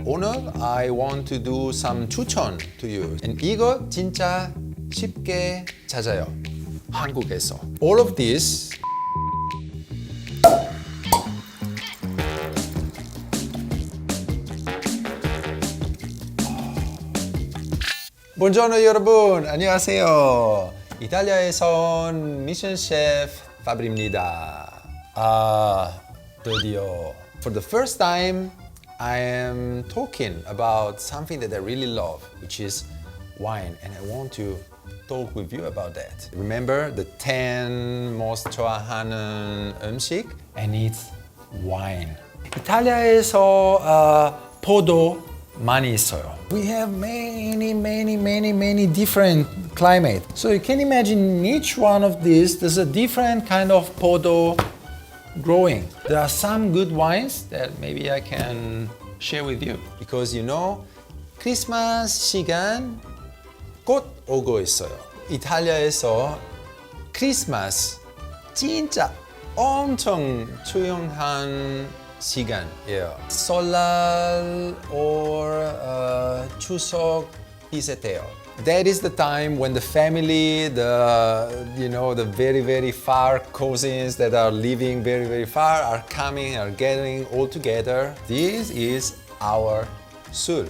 오늘 I want to do some 추천 to you. And 이거 진짜 쉽게 찾아요. 한국에서. All of this Buongiorno 여러분, 안녕하세요. 이탈리아에서 온 미션 셰프 파브리입니다. 드디어 for the first time I am talking about something that I really love, which is wine, and I want to talk with you about that. Remember the 10 most 좋아하는 음식? And it's wine. 이탈리아에서 포도 많이 있어요. We have many different climate. So you can imagine in each one of these there's a different kind of podo growing. There are some good wines that maybe I can share with you. Because you know, 크리스마스 시간 곧 오고 있어요. 이탈리아에서 크리스마스 진짜 엄청 조용한 시간이에요. 설날 or 추석 비슷해요. That is the time when the family, the very far cousins that are living very far are coming, are gathering all together. This is our 술.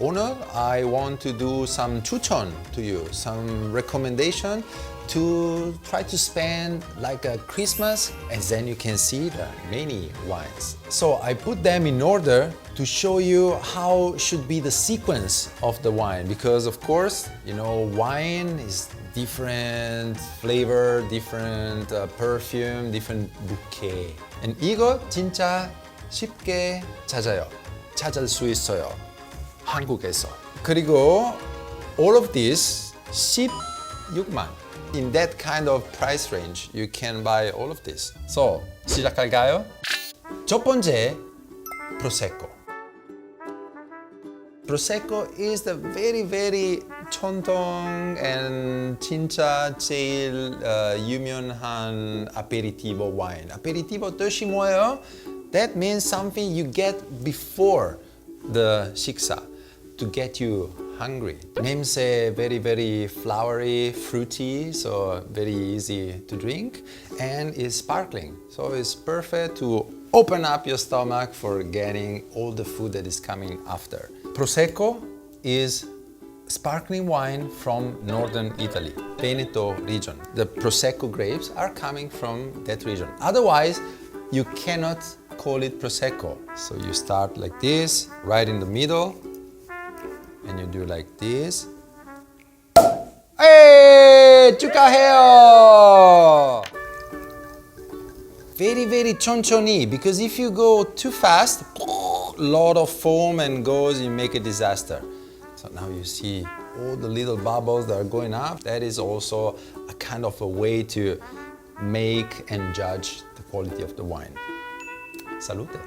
오늘 I want to do some 추천 to you, some recommendation to try to spend like a Christmas, and then you can see the many wines. So I put them in order to show you how should be the sequence of the wine, because of course, you know, wine is different flavor, different perfume, different bouquet. And 이거 진짜 쉽게 찾을 수 있어요. 한국에서. 그리고 all of this 16만. In that kind of price range, you can buy all of this. So, 시작할까요? 첫 번째, Prosecco. Prosecco is the very 전통 and 진짜 제일 유명한 aperitivo wine. aperitivo 뜻이 뭐예요? That means something you get before the 식사 to get you hungry. 냄새 very flowery, fruity, so very easy to drink, and is sparkling. So it's perfect to open up your stomach for getting all the food that is coming after. Prosecco is sparkling wine from northern Italy, Veneto region. The Prosecco grapes are coming from that region. Otherwise, you cannot call it Prosecco. So you start like this, right in the middle, and you do like this. Hey, 축하해요! Very 천천히, because if you go too fast, a lot of foam and goes, you make a disaster. So now you see all the little bubbles that are going up. That is also a kind of a way to make and judge the quality of the wine. Salute!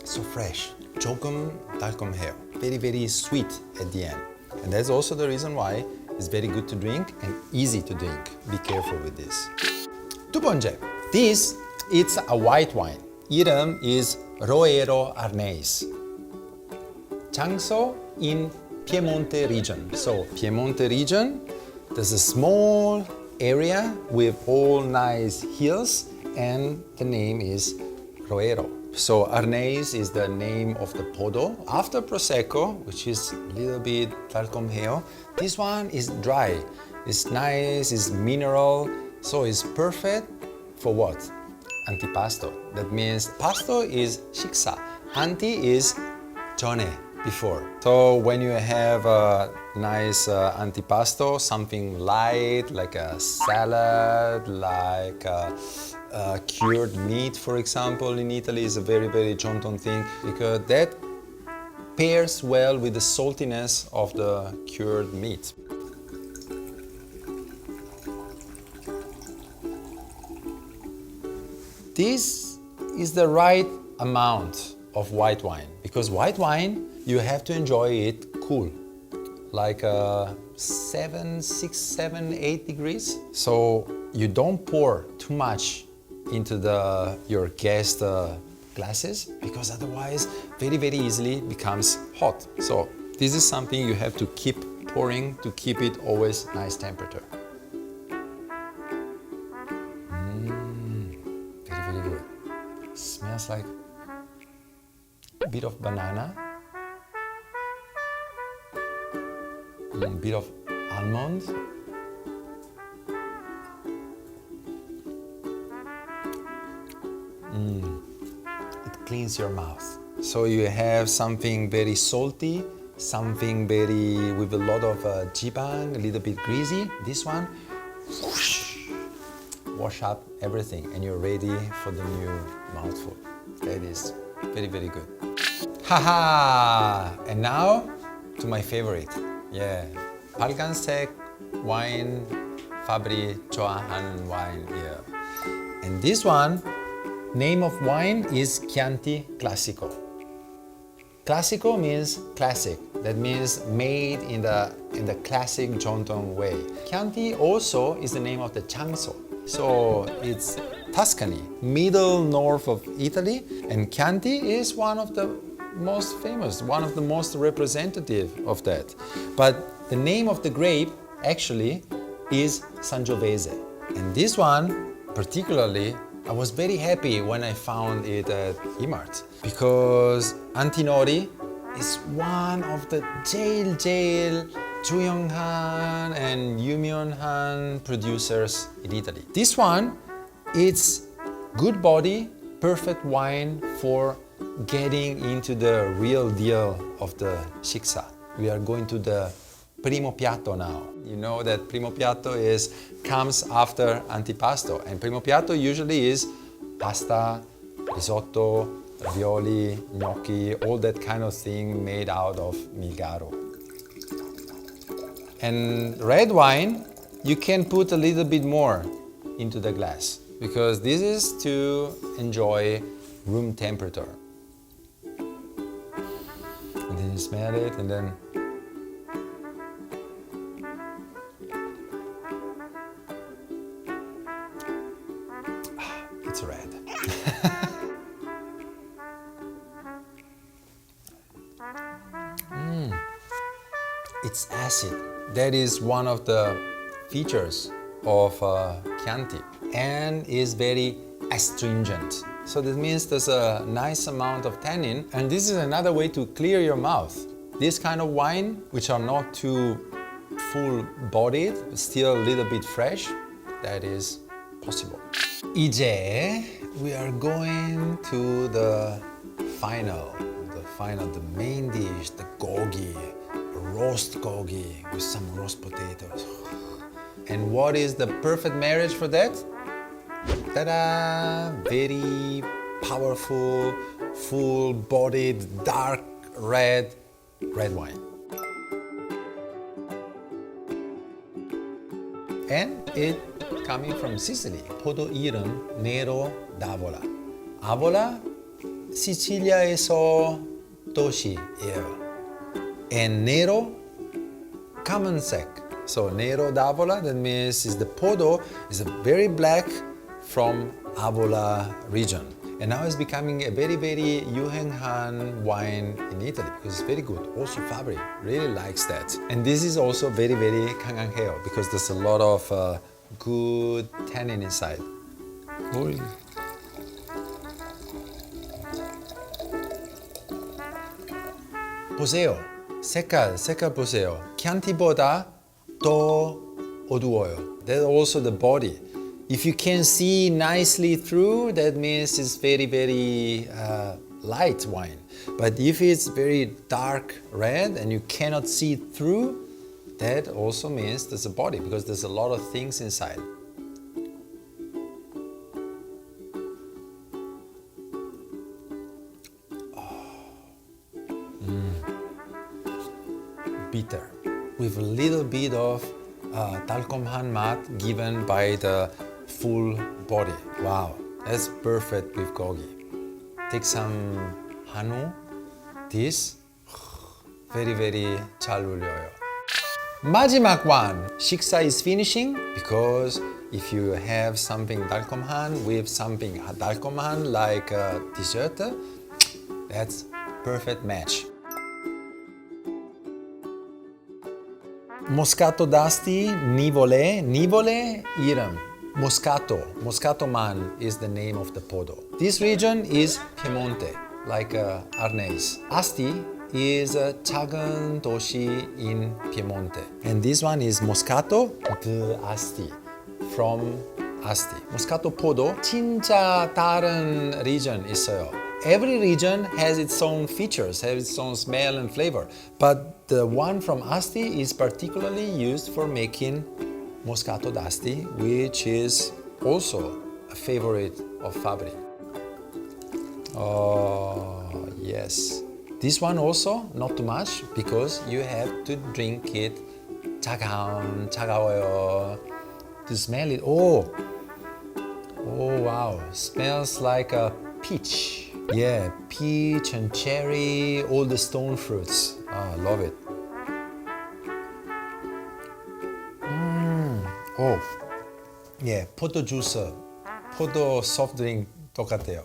So fresh, 조금 달콤해요. Very sweet at the end. And that's also the reason why it's very good to drink and easy to drink. Be careful with this. 두 번째, this it's a white wine. 이름 is Roero Arneis. 장소 in Piemonte region. So Piemonte region, there's a small area with all nice hills, and the name is Roero. So Arneis is the name of the podo. After Prosecco, which is a little bit 달콤해요, this one is dry. It's nice, it's mineral, so it's perfect for what? Antipasto. That means pasto is 식사. Anti is 전에, before. So when you have a nice antipasto, something light like a salad, like cured meat, for example, in Italy is a very 전통 thing, because that pairs well with the saltiness of the cured meat. This is the right amount of white wine, because white wine, you have to enjoy it cool, like 7, 6, 7, 8 degrees. So you don't pour too much into your guest glasses, because otherwise very easily becomes hot. So this is something you have to keep pouring to keep it always nice temperature. Very good. Smells like a bit of banana, a bit of almond. It cleans your mouth. So you have something very salty, something very with a lot of jibang, a little bit greasy. This one, whoosh, wash up everything, and you're ready for the new mouthful. That is very good. Haha! And now to my favorite. Yeah, 빨간색 wine, 파브리 좋아하는 wine. Yeah, and this one. Name of wine is Chianti Classico. Classico means classic. That means made in the classic Jontong way. Chianti also is the name of the Changso. So it's Tuscany, middle north of Italy, and Chianti is one of the most famous, one of the most representative of that. But the name of the grape actually is Sangiovese. And this one particularly, I was very happy when I found it at Imart, because Antinori is one of the jail Juyonghan and Yumyeonhan producers in Italy. This one, it's good body, perfect wine for getting into the real deal of the shiksa. We are going to the primo piatto now. You know that primo piatto comes after antipasto, and primo piatto usually is pasta, risotto, ravioli, gnocchi, all that kind of thing made out of milgaro. And red wine, you can put a little bit more into the glass, because this is to enjoy room temperature. And then you smell it, and then it's red. It's acid. That is one of the features of Chianti, and is very astringent. So that means there's a nice amount of tannin, and this is another way to clear your mouth. This kind of wine, which are not too full-bodied, but still a little bit fresh, that is possible. 이제 we are going to the final, the main dish, the gogi, roast gogi with some roast potatoes. And what is the perfect marriage for that? Ta-da! Very powerful, full-bodied, dark red wine. And it coming from Sicily. 포도 이름 네로 d'Avola. 아볼라 시칠리아에서 도시예요. And nero 검은색. So nero d'Avola, that means is the podo is a very black from Avola region. And now it's becoming a very 유행한 wine in Italy, because it's very good. Also Fabri really likes that. And this is also very 강강해요, because there's a lot of good tannin inside. Oy. 보세요. 색깔 보세요. Chianti보다 더 어두워요. That's also the body. If you can see nicely through, that means it's very light wine. But if it's very dark red and you cannot see through, that also means there's a body, because there's a lot of things inside. Bitter, with a little bit of 달콤한 맛 given by the full body. Wow, that's perfect with gogi. Take some 한우. This very 잘 어울려요. 마지막 one. 식사 is finishing because if you have something 달콤한 with something 달콤한 like a dessert, that's perfect match. Moscato d'Asti, Nivole. Nivole 이름. Moscato man is the name of the podo. This region is Piemonte, like Arnese. Asti is a 작은 도시 in Piemonte. And this one is Moscato d'Asti, from Asti. Moscato podo 진짜 다른 region 있어요. Every region has its own features, has its own smell and flavor. But the one from Asti is particularly used for making Moscato d'Asti, which is also a favorite of Fabri. Oh, yes. This one also, not too much, because you have to drink it 차가워요. To smell it, oh wow, smells like a peach. Yeah, peach and cherry, all the stone fruits. Love it. Oh, yeah, 포도 주스, 포도 soft drink 똑같아요.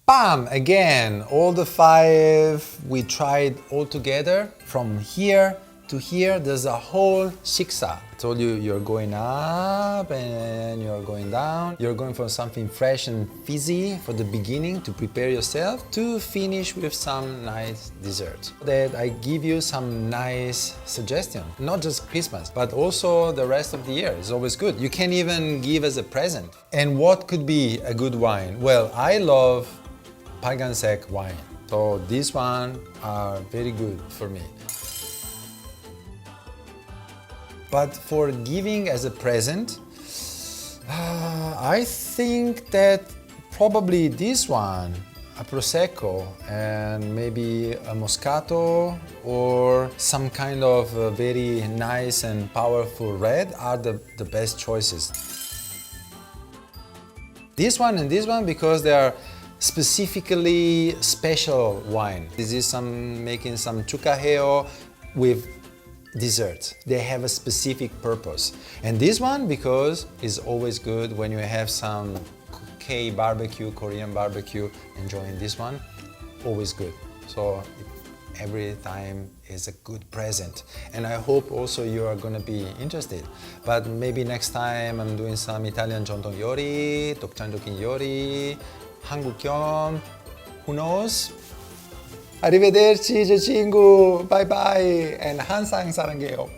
Bam! Again, all the 5 we tried all together. From here to here, there's a whole 식사. I told you, you're going up and you're going down. You're going for something fresh and fizzy for the beginning to prepare yourself to finish with some nice dessert. That I give you some nice suggestions. Not just Christmas, but also the rest of the year. It's always good. You can even give as a present. And what could be a good wine? Well, I love 빨간색 wine. So these one are very good for me. But for giving as a present, I think that probably this one, a Prosecco and maybe a Moscato or some kind of very nice and powerful red are the best choices. This one and this one because they are specifically special wine. This is making some chucajeo with dessert. They have a specific purpose. And this one because it's always good when you have some barbecue, Korean barbecue, enjoying this one, always good. So every time is a good present. And I hope also you are gonna be interested. But maybe next time I'm doing some Italian 전통 요리, 독창적인 요리, 한국 겸, who knows? Arrivederci, 제 친구. Bye bye. And 항상 사랑해요.